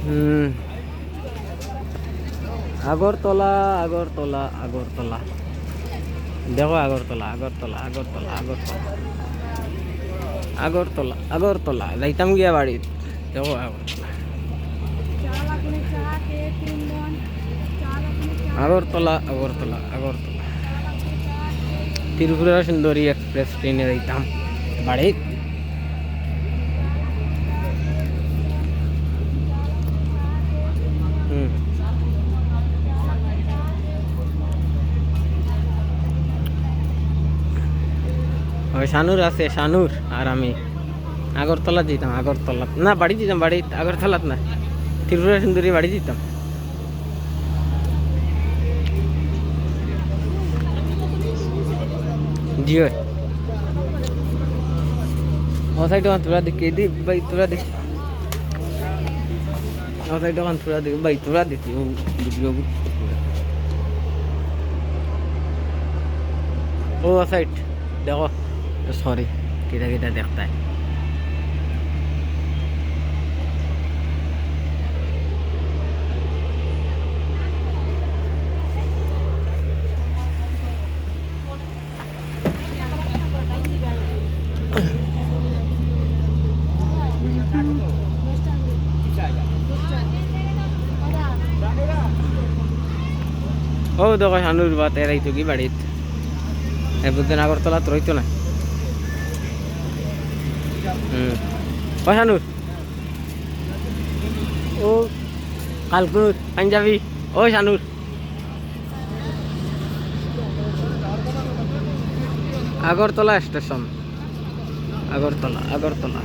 হুম, আগরতলা আগরতলা আগরতলা, দেখো আগরতলা আগরতলা আগরতলা আগরতলা আগরতলা আগরতলা যাইতাম গিয়া বাড়ি, দেখো আগরতলা আগরতলা আগরতলা আগরতলা ত্রিপুরা সুন্দরী এক্সপ্রেস ট্রেনে যাইতাম বাড়ি। হুম, ওই শানুর আছে, শানুর আর আমি আগরতলা যেতাম, আগরতলা না বাড়ি যেতাম, বাড়ি আগরতলাত না, ত্রিপুরা সুন্দরী বাড়ি যেতাম। জিও ও সাইড তোরা দেখি দি ভাই, তোরা দেখ ও সাইড তোরা দেখ ভাই, তোরা দেখি ভিডিও ও সাইড দেখো, সরি কিটা কিটা দেখতে হয়। ও দেখো শানুর বাত এরাইতো কি বাড়িত, বুঝতেন আগরতলা তো রইতো না। হুম, ও শানুর, ও কালকুর পাঞ্জাবি, ও শানুর আগরতলা স্টেশন, আগরতলা আগরতলা।